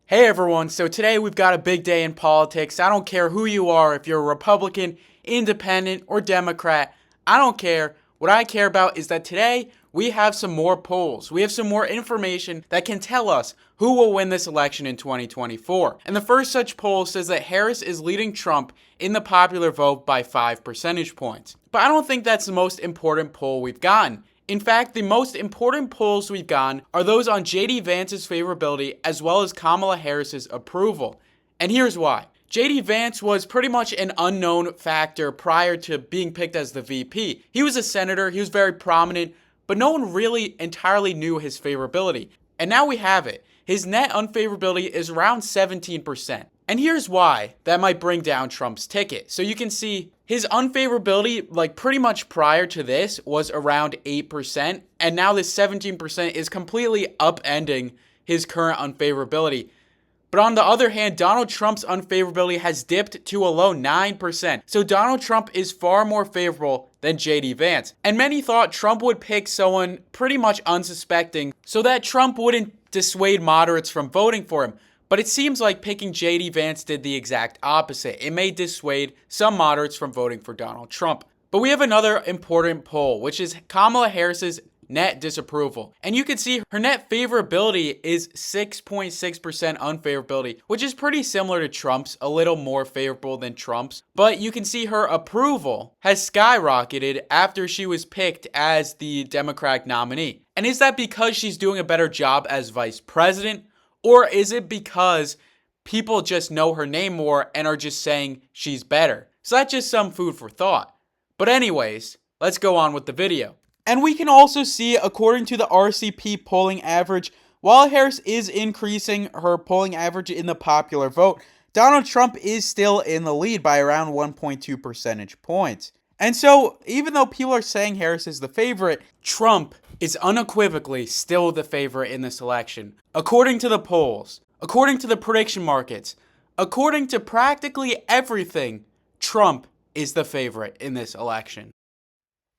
Hey everyone, so today we've got a big day in politics. I don't care who you are, if you're a Republican, Independent, or Democrat. I don't care. What I care about is that today we have some more polls. We have some more information that can tell us who will win this election in 2024. And the first such poll says that Harris is leading Trump in the popular vote by 5 percentage points. But I don't think that's the most important poll we've gotten. In fact, the most important polls we've gotten are those on JD Vance's favorability as well as Kamala Harris's approval. And here's why. JD Vance was pretty much an unknown factor prior to being picked as the VP. He was a senator, he was very prominent, but no one really entirely knew his favorability. And now we have it. His net unfavorability is around 17%. And here's why that might bring down Trump's ticket. So you can see his unfavorability, like pretty much prior to this, was around 8%. And now this 17% is completely upending his current unfavorability. But on the other hand, Donald Trump's unfavorability has dipped to a low 9%. So Donald Trump is far more favorable than JD Vance. And many thought Trump would pick someone pretty much unsuspecting so that Trump wouldn't dissuade moderates from voting for him. But it seems like picking JD Vance did the exact opposite. It may dissuade some moderates from voting for Donald Trump. But we have another important poll, which is Kamala Harris's net disapproval. And you can see her net favorability is 6.6% unfavorability, which is pretty similar to Trump's, a little more favorable than Trump's. But you can see her approval has skyrocketed after she was picked as the Democratic nominee. And is that because she's doing a better job as vice president? Or is it because people just know her name more and are just saying she's better? So that's just some food for thought. But anyways, let's go on with the video. And we can also see, according to the RCP polling average, while Harris is increasing her polling average in the popular vote, Donald Trump is still in the lead by around 1.2 percentage points. And so, even though people are saying Harris is the favorite, Trump is unequivocally still the favorite in this election. According to the polls, according to the prediction markets, according to practically everything, Trump is the favorite in this election.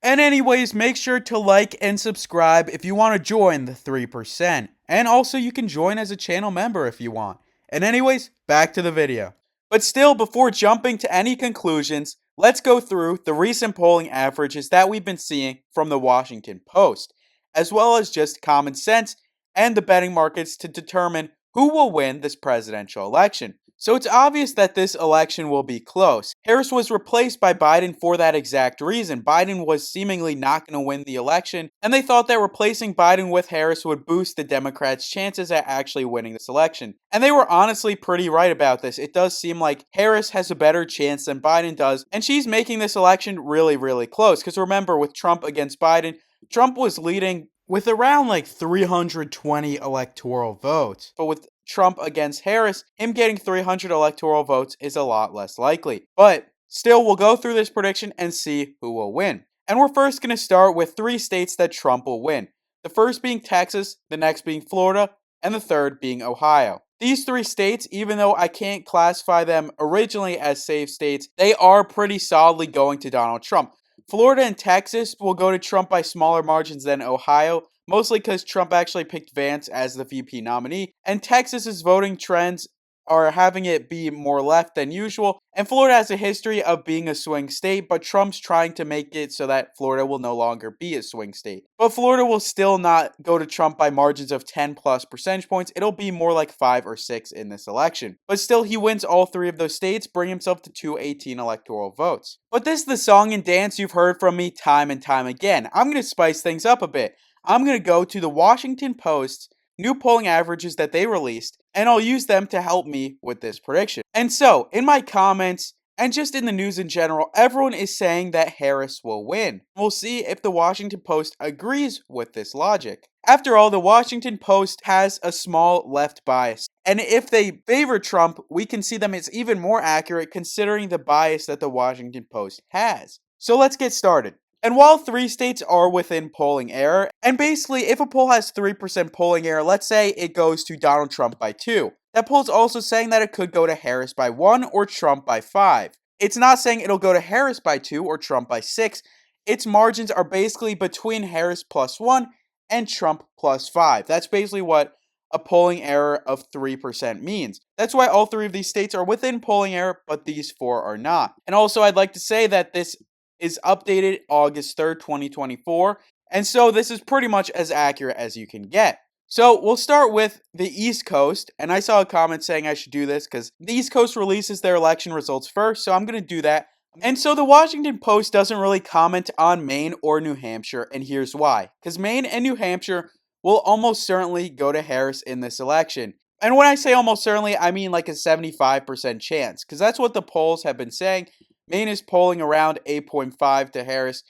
And anyways, make sure to like and subscribe if you want to join the 3%. And also you can join as a channel member if you want. And anyways, back to the video. But still, before jumping to any conclusions, let's go through the recent polling averages that we've been seeing from the Washington Post, as well as just common sense and the betting markets to determine who will win this presidential election. So it's obvious that this election will be close. Harris was replaced by Biden for that exact reason. Biden was seemingly not going to win the election, and they thought that replacing Biden with Harris would boost the Democrats' chances at actually winning this election. And they were honestly pretty right about this. It does seem like Harris has a better chance than Biden does, and she's making this election really, really close. Because remember, with Trump against Biden, Trump was leading with around like 320 electoral votes. But with Trump against Harris, him getting 300 electoral votes is a lot less likely. But still, we'll go through this prediction and see who will win. And we're first going to start with 3 states that Trump will win. The first being Texas, the next being Florida, and the third being Ohio. These 3 states, even though I can't classify them originally as safe states, they are pretty solidly going to Donald Trump. Florida and Texas will go to Trump by smaller margins than Ohio, mostly because Trump actually picked Vance as the VP nominee, and Texas's voting trends are having it be more left than usual, and Florida has a history of being a swing state, but Trump's trying to make it so that Florida will no longer be a swing state. But Florida will still not go to Trump by margins of 10 plus percentage points. It'll be more like 5 or 6 in this election. But still, he wins all 3 of those states, bringing himself to 218 electoral votes. But this is the song and dance you've heard from me time and time again. I'm going to spice things up a bit. I'm going to go to the Washington Post's new polling averages that they released, and I'll use them to help me with this prediction. And so, in my comments, and just in the news in general, everyone is saying that Harris will win. We'll see if the Washington Post agrees with this logic. After all, the Washington Post has a small left bias, and if they favor Trump, we can see them as even more accurate considering the bias that the Washington Post has. So let's get started. And while 3 states are within polling error, and basically if a poll has 3% polling error, let's say it goes to Donald Trump by 2. That poll's also saying that it could go to Harris by 1 or Trump by 5. It's not saying it'll go to Harris by 2 or Trump by 6. Its margins are basically between Harris plus 1 and Trump plus 5. That's basically what a polling error of 3% means. That's why all three of these states are within polling error, but these four are not. And also, I'd like to say that this is updated August 3rd, 2024, and so this is pretty much as accurate as you can get. So we'll start with the East Coast, and I saw a comment saying I should do this because the East Coast releases their election results first, so I'm going to do that. And so the Washington Post doesn't really comment on Maine or New Hampshire, and here's why. Because Maine and New Hampshire will almost certainly go to Harris in this election. And when I say almost certainly, I mean like a 75% chance, because that's what the polls have been saying. Maine is polling around 8.5 to Harris,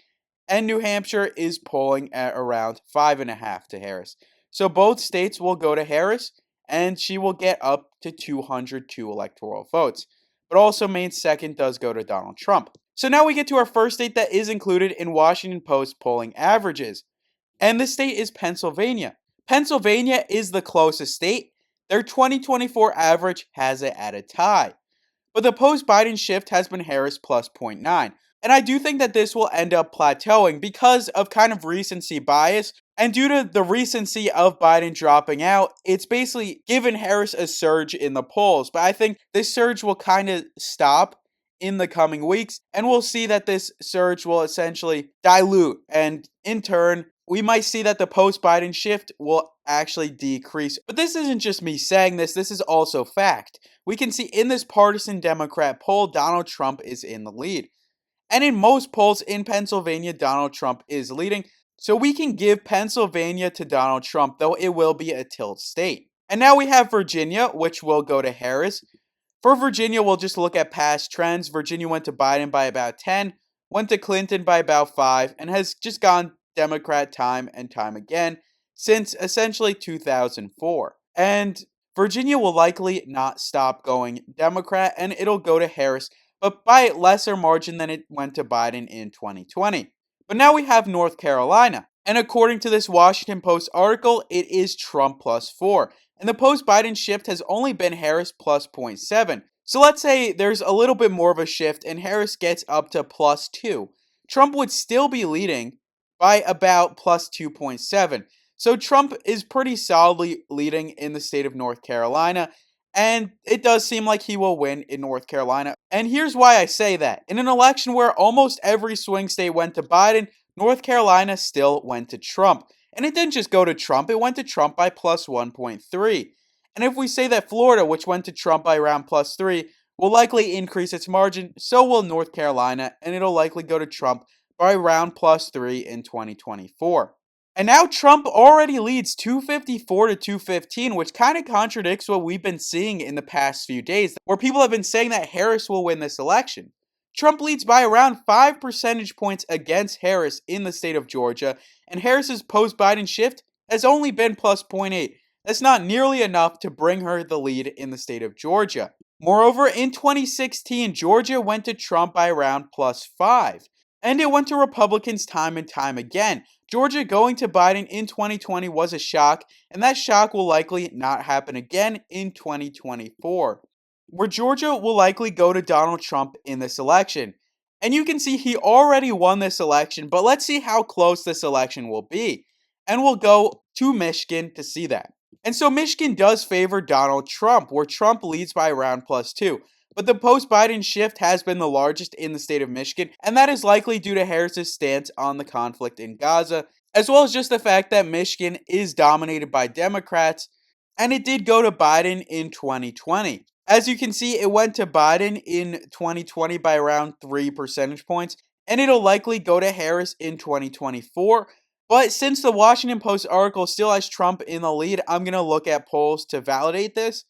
and New Hampshire is polling at around 5.5 to Harris. So both states will go to Harris, and she will get up to 202 electoral votes. But also Maine's second does go to Donald Trump. So now we get to our first state that is included in Washington Post polling averages. And this state is Pennsylvania. Pennsylvania is the closest state. Their 2024 average has it at a tie. But the post-Biden shift has been Harris plus 0.9. And I do think that this will end up plateauing because of kind of recency bias. And due to the recency of Biden dropping out, it's basically given Harris a surge in the polls. But I think this surge will kind of stop in the coming weeks. And we'll see that this surge will essentially dilute. And in turn, we might see that the post-Biden shift will actually decrease. But this isn't just me saying this is also fact. We can see in this partisan Democrat poll, Donald Trump is in the lead. And in most polls in Pennsylvania, Donald Trump is leading. So we can give Pennsylvania to Donald Trump, though it will be a tilt state. And now we have Virginia, which will go to Harris. For Virginia, we'll just look at past trends. Virginia went to Biden by about 10, went to Clinton by about 5, and has just gone Democrat time and time again since essentially 2004. And Virginia will likely not stop going Democrat, and it'll go to Harris, but by a lesser margin than it went to Biden in 2020. But now we have North Carolina, and according to this Washington Post article, it is Trump plus 4, and the post-Biden shift has only been Harris plus 0.7. So let's say there's a little bit more of a shift, and Harris gets up to plus 2. Trump would still be leading by about plus 2.7. So Trump is pretty solidly leading in the state of North Carolina, and it does seem like he will win in North Carolina. And here's why I say that. In an election where almost every swing state went to Biden, North Carolina still went to Trump. And it didn't just go to Trump, it went to Trump by plus 1.3. And if we say that Florida, which went to Trump by around plus 3, will likely increase its margin, so will North Carolina, and it'll likely go to Trump by around plus 3 in 2024. And now Trump already leads 254 to 215, which kind of contradicts what we've been seeing in the past few days, where people have been saying that Harris will win this election. Trump leads by around 5 percentage points against Harris in the state of Georgia, and Harris's post-Biden shift has only been plus 0.8. That's not nearly enough to bring her the lead in the state of Georgia. Moreover, in 2016, Georgia went to Trump by around plus 5. And it went to Republicans time and time again. Georgia going to Biden in 2020 was a shock, and that shock will likely not happen again in 2024, where Georgia will likely go to Donald Trump in this election. And you can see he already won this election, but let's see how close this election will be. And we'll go to Michigan to see that. And so Michigan does favor Donald Trump, where Trump leads by around plus 2. But the post-Biden shift has been the largest in the state of Michigan, and that is likely due to Harris's stance on the conflict in Gaza, as well as just the fact that Michigan is dominated by Democrats, and it did go to Biden in 2020. As you can see, it went to Biden in 2020 by around 3 percentage points, and it'll likely go to Harris in 2024. But since the Washington Post article still has Trump in the lead, I'm going to look at polls to validate this.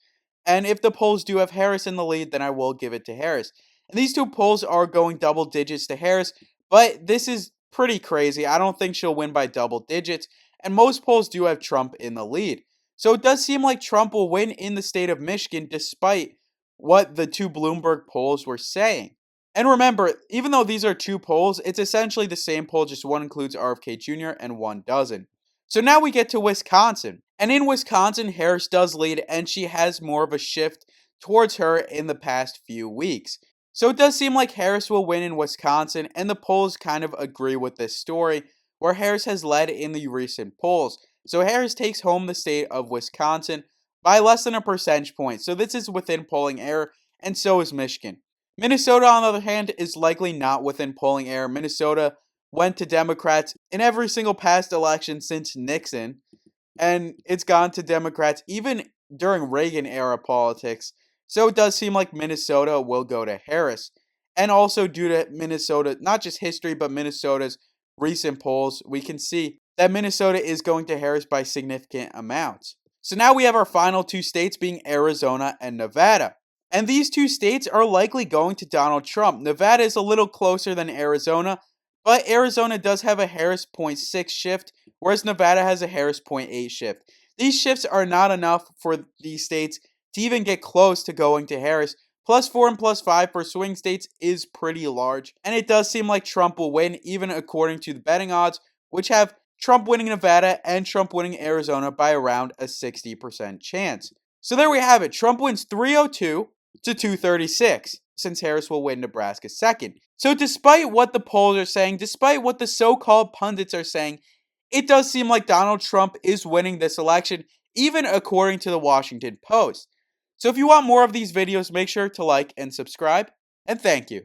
And if the polls do have Harris in the lead, then I will give it to Harris. And these two polls are going double digits to Harris, but this is pretty crazy. I don't think she'll win by double digits, and most polls do have Trump in the lead. So it does seem like Trump will win in the state of Michigan despite what the two Bloomberg polls were saying. And remember, even though these are two polls, it's essentially the same poll, just one includes RFK Jr. and one doesn't. So now we get to Wisconsin. And in Wisconsin, Harris does lead, and she has more of a shift towards her in the past few weeks. So it does seem like Harris will win in Wisconsin, and the polls kind of agree with this story, where Harris has led in the recent polls. So Harris takes home the state of Wisconsin by less than a percentage point. So this is within polling error, and so is Michigan. Minnesota, on the other hand, is likely not within polling error. Minnesota went to Democrats in every single past election since Nixon, and it's gone to Democrats even during Reagan era politics. So it does seem like Minnesota will go to Harris. And also, due to Minnesota, not just history, but Minnesota's recent polls, we can see that Minnesota is going to Harris by significant amounts. So now we have our final two states being Arizona and Nevada. And these two states are likely going to Donald Trump. Nevada is a little closer than Arizona, but Arizona does have a Harris 0.6 shift, whereas Nevada has a Harris 0.8 shift. These shifts are not enough for these states to even get close to going to Harris. +4 and +5 for swing states is pretty large, and it does seem like Trump will win, even according to the betting odds, which have Trump winning Nevada and Trump winning Arizona by around a 60% chance. So there we have it. Trump wins 302 to 236, since Harris will win Nebraska second. So despite what the polls are saying, despite what the so-called pundits are saying, it does seem like Donald Trump is winning this election, even according to the Washington Post. So if you want more of these videos, make sure to like and subscribe, and thank you.